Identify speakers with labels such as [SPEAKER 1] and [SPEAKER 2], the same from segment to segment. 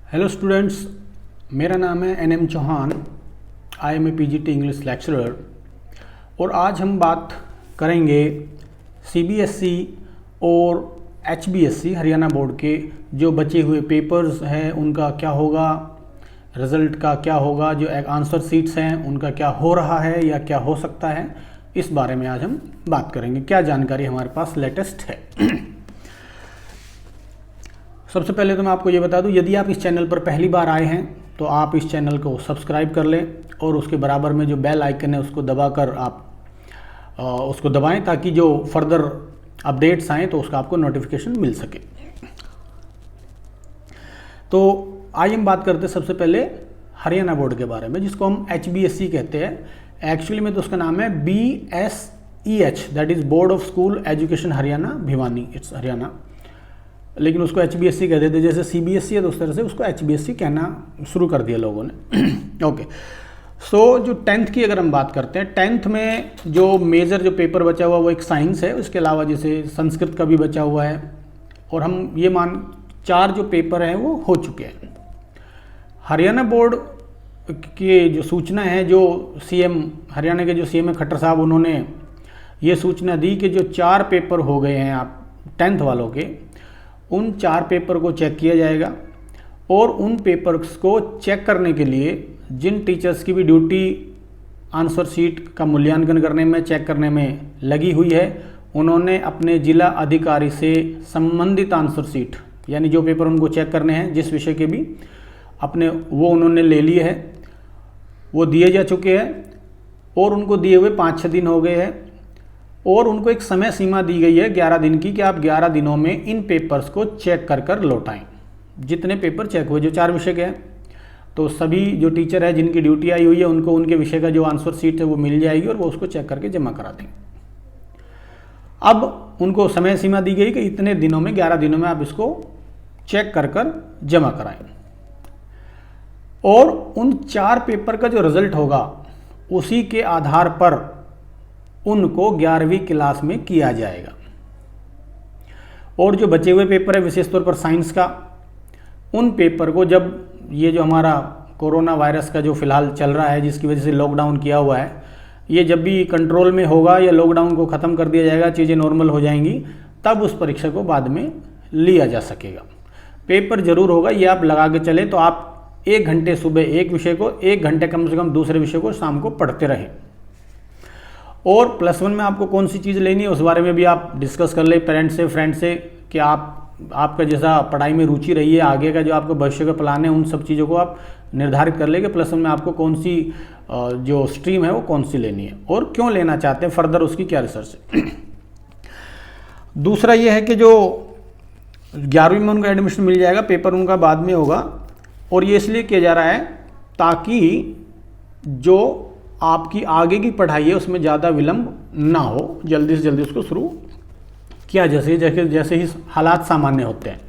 [SPEAKER 1] Hello students, मेरा नाम है N M Chauhan. I am a PGT English lecturer और आज हम बात करेंगे सीबीएसई और एचबीएसई हरियाणा बोर्ड के जो बचे हुए पेपर्स हैं उनका क्या होगा, रिज़ल्ट का क्या होगा, जो आंसर सीट्स हैं उनका क्या हो रहा है या क्या हो सकता है, इस बारे में आज हम बात करेंगे। क्या जानकारी हमारे पास लेटेस्ट है। सबसे पहले तो मैं आपको ये बता दूं, यदि आप इस चैनल पर पहली बार आए हैं तो आप इस चैनल को सब्सक्राइब कर लें और उसके बराबर में जो बेल आइकन है उसको दबाकर आप उसको दबाएं ताकि जो फर्दर अपडेट्स आएँ तो उसका आपको नोटिफिकेशन मिल सके। तो आइए हम बात करते हैं सबसे पहले हरियाणा बोर्ड के बारे में, जिसको हम एचबीएसई कहते हैं। एक्चुअली में तो उसका नाम है BSEH, that is board of school education Haryana Bhiwani, it's Haryana, लेकिन उसको एचबीएसई कहते थे। जैसे सीबीएसई है तो उस तरह से उसको एचबीएसई कहना शुरू कर दिया लोगों ने। ओके, सो जो 10th की अगर हम बात करते हैं, 10th में जो मेजर जो पेपर बचा हुआ वो एक साइंस है, उसके अलावा जैसे संस्कृत का भी बचा हुआ है, और हम ये 4 जो पेपर हैं वो हो चुके हैं। हरियाणा बोर्ड की जो सूचना है, जो सीएम हरियाणा के जो सीएम है खट्टर साहब, उन्होंने ये सूचना दी कि जो 4 पेपर हो गए हैं आप 10th वालों के, उन 4 पेपर को चेक किया जाएगा और उन पेपर्स को चेक करने के लिए जिन टीचर्स की भी ड्यूटी आंसर शीट का मूल्यांकन करने में, चेक करने में लगी हुई है, उन्होंने अपने जिला अधिकारी से संबंधित आंसर शीट, यानी जो पेपर उनको चेक करने हैं जिस विषय के भी अपने, वो उन्होंने ले लिए हैं, वो दिए जा चुके हैं और उनको दिए हुए 5-6 दिन हो गए हैं और उनको एक समय सीमा दी गई है 11 दिन की कि आप 11 दिनों में इन पेपर्स को चेक कर लौटाएं। जितने पेपर चेक हुए, जो 4 विषय के हैं, तो सभी जो टीचर है जिनकी ड्यूटी आई हुई है उनको उनके विषय का जो आंसर शीट है वो मिल जाएगी और वो उसको चेक करके जमा करा देंगे। अब उनको समय सीमा दी गई कि इतने दिनों में, 11 दिनों में आप इसको चेक कर जमा कराएं और उन 4 पेपर का जो रिजल्ट होगा उसी के आधार पर उनको 11वीं क्लास में किया जाएगा। और जो बचे हुए पेपर है विशेष तौर पर साइंस का, उन पेपर को जब ये जो हमारा कोरोना वायरस का जो फिलहाल चल रहा है, जिसकी वजह से लॉकडाउन किया हुआ है, ये जब भी कंट्रोल में होगा या लॉकडाउन को ख़त्म कर दिया जाएगा, चीज़ें नॉर्मल हो जाएंगी, तब उस परीक्षा को बाद में लिया जा सकेगा। पेपर जरूर होगा, ये आप लगा के चले तो आप 1 घंटे सुबह एक विषय को, 1 घंटे कम से कम दूसरे विषय को शाम को पढ़ते रहें। और +1 में आपको कौन सी चीज़ लेनी है उस बारे में भी आप डिस्कस कर ले पेरेंट्स से, फ्रेंड से, कि आपका जैसा पढ़ाई में रुचि रही है, आगे का जो आपका भविष्य का प्लान है, उन सब चीज़ों को आप निर्धारित कर ले कि +1 में आपको कौन सी जो स्ट्रीम है वो कौन सी लेनी है और क्यों लेना चाहते हैं, फर्दर उसकी क्या रिसर्च है। दूसरा ये है कि जो 11वीं में उनका एडमिशन मिल जाएगा, पेपर उनका बाद में होगा, और ये इसलिए किया जा रहा है ताकि जो आपकी आगे की पढ़ाई है उसमें ज़्यादा विलंब ना हो, जल्दी से जल्दी उसको शुरू किया जैसे ही हालात सामान्य होते हैं।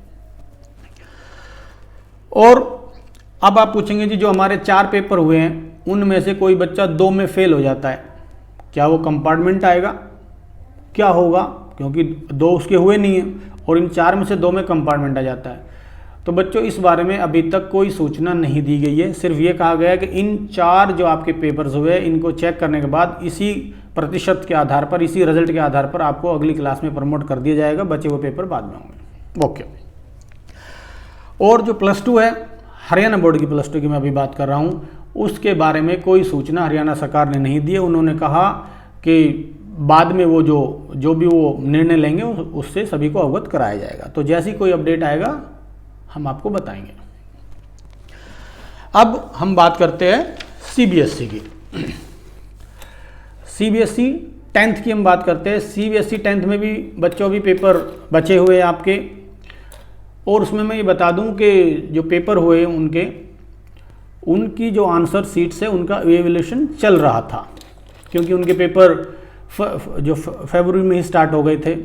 [SPEAKER 1] और अब आप पूछेंगे जी, जो हमारे 4 पेपर हुए हैं उनमें से कोई बच्चा 2 में फेल हो जाता है, क्या वो कंपार्टमेंट आएगा, क्या होगा, क्योंकि 2 उसके हुए नहीं हैं और इन 4 में से 2 में कंपार्टमेंट आ जाता है। तो बच्चों, इस बारे में अभी तक कोई सूचना नहीं दी गई है। सिर्फ ये कहा गया है कि इन 4 जो आपके पेपर्स हुए इनको चेक करने के बाद इसी प्रतिशत के आधार पर, इसी रिजल्ट के आधार पर आपको अगली क्लास में प्रमोट कर दिया जाएगा, बचे हुए पेपर बाद में होंगे। ओके। और जो +2 है, हरियाणा बोर्ड की +2 की मैं अभी बात कर रहा हूँ, उसके बारे में कोई सूचना हरियाणा सरकार ने नहीं दी है। उन्होंने कहा कि बाद में वो जो भी वो निर्णय लेंगे उससे सभी को अवगत कराया जाएगा। तो जैसी कोई अपडेट आएगा हम आपको बताएंगे। अब हम बात करते हैं सीबीएसई की। सीबीएसई 10th की हम बात करते हैं। सीबीएसई 10th में भी बच्चों भी पेपर बचे हुए हैं आपके, और उसमें मैं ये बता दूं कि जो पेपर हुए उनकी जो आंसर सीट्स है उनका एवेल्यूशन चल रहा था, क्योंकि उनके पेपर जो फरवरी में ही स्टार्ट हो गए थे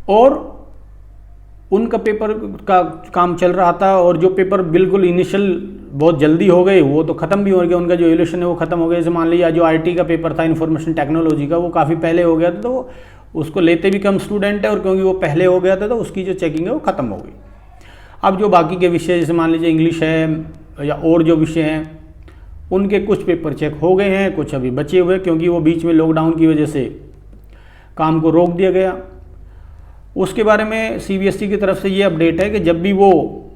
[SPEAKER 1] और उनका पेपर का काम चल रहा था, और जो पेपर बिल्कुल इनिशियल बहुत जल्दी हो गए वो तो ख़त्म भी हो गया, उनका जो एवेल्यूशन है वो ख़त्म हो गया। जैसे मान लीजिए जो आईटी का पेपर था, इंफॉर्मेशन टेक्नोलॉजी का, वो काफ़ी पहले हो गया था, तो उसको लेते भी कम स्टूडेंट है और क्योंकि वो पहले हो गया था तो उसकी जो चेकिंग है वो ख़त्म हो गई। अब जो बाकी के विषय जैसे मान लीजिए इंग्लिश है या और जो विषय हैं उनके कुछ पेपर चेक हो गए हैं, कुछ अभी बचे हुए, क्योंकि वो बीच में लॉकडाउन की वजह से काम को रोक दिया गया। उसके बारे में सीबीएसई की तरफ से ये अपडेट है कि जब भी वो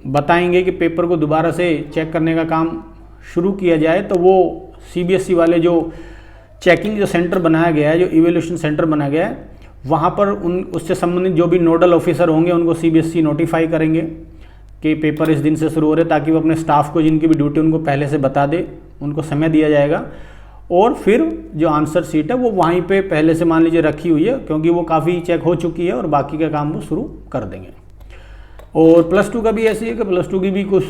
[SPEAKER 1] बताएंगे कि पेपर को दोबारा से चेक करने का काम शुरू किया जाए तो वो सीबीएसई वाले जो चेकिंग जो सेंटर बनाया गया है, जो इवैल्यूएशन सेंटर बनाया गया है, वहाँ पर उससे संबंधित जो भी नोडल ऑफिसर होंगे उनको सीबीएसई नोटिफाई करेंगे कि पेपर इस दिन से शुरू हो रहे, ताकि वो अपने स्टाफ को जिनकी भी ड्यूटी उनको पहले से बता दे, उनको समय दिया जाएगा। और फिर जो आंसर शीट है वो वहीं पे पहले से मान लीजिए रखी हुई है, क्योंकि वो काफ़ी चेक हो चुकी है और बाकी का काम वो शुरू कर देंगे। और प्लस टू का भी ऐसी है कि प्लस टू की भी कुछ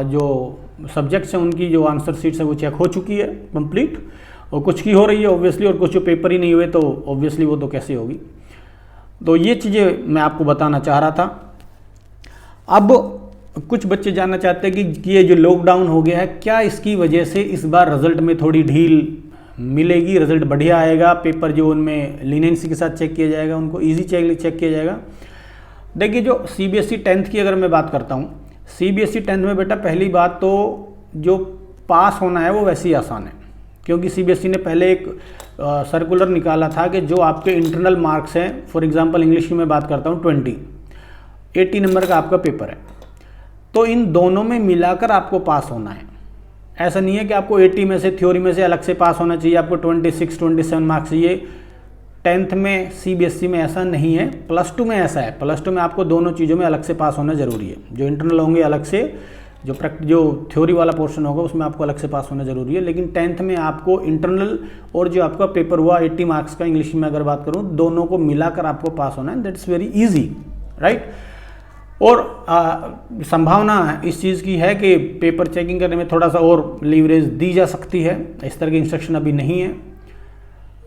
[SPEAKER 1] जो सब्जेक्ट्स हैं उनकी जो आंसर शीट्स है वो चेक हो चुकी है कंप्लीट, और कुछ की हो रही है ऑब्वियसली, और कुछ जो पेपर ही नहीं हुए तो ऑब्वियसली वो तो कैसे होगी। तो ये चीज़ें मैं आपको बताना चाह रहा था। अब कुछ बच्चे जानना चाहते हैं कि ये जो लॉकडाउन हो गया है, क्या इसकी वजह से इस बार रिजल्ट में थोड़ी ढील मिलेगी, रिजल्ट बढ़िया आएगा, पेपर जो उनमें लीनियंसी के साथ चेक किया जाएगा, उनको ईजी चेक किया जाएगा। देखिए जो सीबीएसई 10th की अगर मैं बात करता हूँ, सीबीएसई 10th में बेटा पहली बात तो जो पास होना है वो वैसे ही आसान है, क्योंकि सीबीएसई ने पहले एक सर्कुलर निकाला था कि जो आपके इंटरनल मार्क्स हैं, फॉर एग्जांपल इंग्लिश की मैं बात करता हूँ 80 नंबर का आपका पेपर है, तो इन दोनों में मिलाकर आपको पास होना है। ऐसा नहीं है कि आपको 80 में से थ्योरी में से अलग से पास होना चाहिए, आपको 27 मार्क्स चाहिए। 10th में सीबीएसई में ऐसा नहीं है, प्लस टू में ऐसा है। प्लस टू में आपको दोनों चीज़ों में अलग से पास होना जरूरी है, जो इंटरनल होंगे अलग से, जो थ्योरी वाला पोर्शन होगा उसमें आपको अलग से पास होना जरूरी है। लेकिन 10th में आपको इंटरनल और जो आपका पेपर हुआ 80 मार्क्स का इंग्लिश में अगर बात करूँ, दोनों को मिलाकर आपको पास होना है। That's very easy, right. और संभावना इस चीज़ की है कि पेपर चेकिंग करने में थोड़ा सा और लीवरेज दी जा सकती है। इस तरह की इंस्ट्रक्शन अभी नहीं है,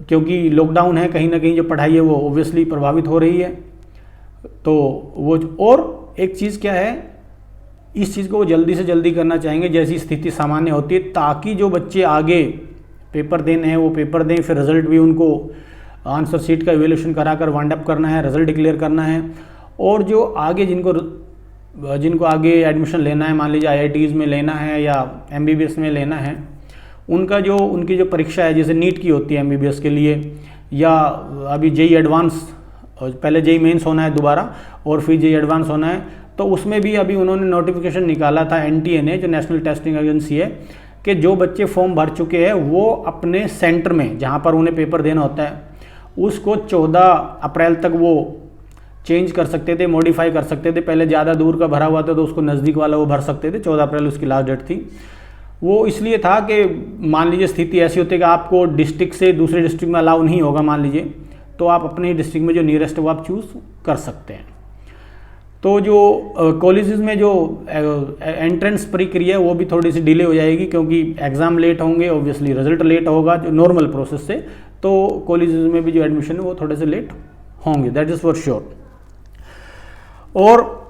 [SPEAKER 1] क्योंकि लॉकडाउन है, कहीं ना कहीं जो पढ़ाई है वो ओब्वियसली प्रभावित हो रही है। तो वो और एक चीज़ क्या है, इस चीज़ को वो जल्दी से जल्दी करना चाहेंगे जैसी स्थिति सामान्य होती है, ताकि जो बच्चे आगे पेपर देने हैं वो पेपर दें, फिर रिजल्ट भी उनको आंसर शीट का इवैल्यूएशन कराकर वाइंड अप करना है, रिजल्ट डिक्लेयर करना है। और जो आगे जिनको आगे एडमिशन लेना है, मान लीजिए आईआईटीज़ में लेना है या एमबीबीएस में लेना है, उनकी जो परीक्षा है, जैसे नीट की होती है एमबीबीएस के लिए, या अभी जेई एडवांस, पहले जेई मेंस होना है दोबारा और फिर जेई एडवांस होना है, तो उसमें भी अभी उन्होंने नोटिफिकेशन निकाला था, एनटीए ने, जो नेशनल टेस्टिंग एजेंसी है, कि जो बच्चे फॉर्म भर चुके हैं वो अपने सेंटर में जहाँ पर उन्हें पेपर देना होता है उसको 14 अप्रैल तक वो चेंज कर सकते थे, मॉडिफाई कर सकते थे। पहले ज़्यादा दूर का भरा हुआ था तो उसको नज़दीक वाला वो भर सकते थे, 14 अप्रैल उसकी लास्ट डेट थी। वो इसलिए था कि मान लीजिए स्थिति ऐसी होती है कि आपको डिस्ट्रिक्ट से दूसरे डिस्ट्रिक्ट में अलाउ नहीं होगा मान लीजिए, तो आप अपने डिस्ट्रिक्ट में जो नियरेस्ट है वो आप चूज़ कर सकते हैं। तो जो कॉलेजेस में जो एंट्रेंस प्रक्रिया है वो भी थोड़ी सी डिले हो जाएगी, क्योंकि एग्ज़ाम लेट होंगे, ऑब्वियसली रिजल्ट लेट होगा जो नॉर्मल प्रोसेस से, तो कॉलेजेस में भी जो एडमिशन है वो थोड़े से लेट होंगे, दैट इज़ फॉर श्योर। और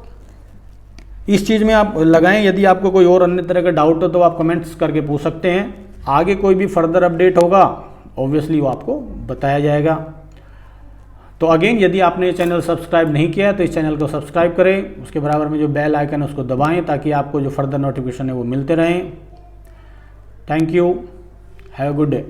[SPEAKER 1] इस चीज़ में आप लगाएं, यदि आपको कोई और अन्य तरह का डाउट हो तो आप कमेंट्स करके पूछ सकते हैं। आगे कोई भी फर्दर अपडेट होगा ऑब्वियसली वो आपको बताया जाएगा। तो अगेन, यदि आपने ये चैनल सब्सक्राइब नहीं किया है तो इस चैनल को सब्सक्राइब करें, उसके बराबर में जो बेल आइकन है उसको दबाएं, ताकि आपको जो फर्दर नोटिफिकेशन है वो मिलते रहें। Thank you, have a good day.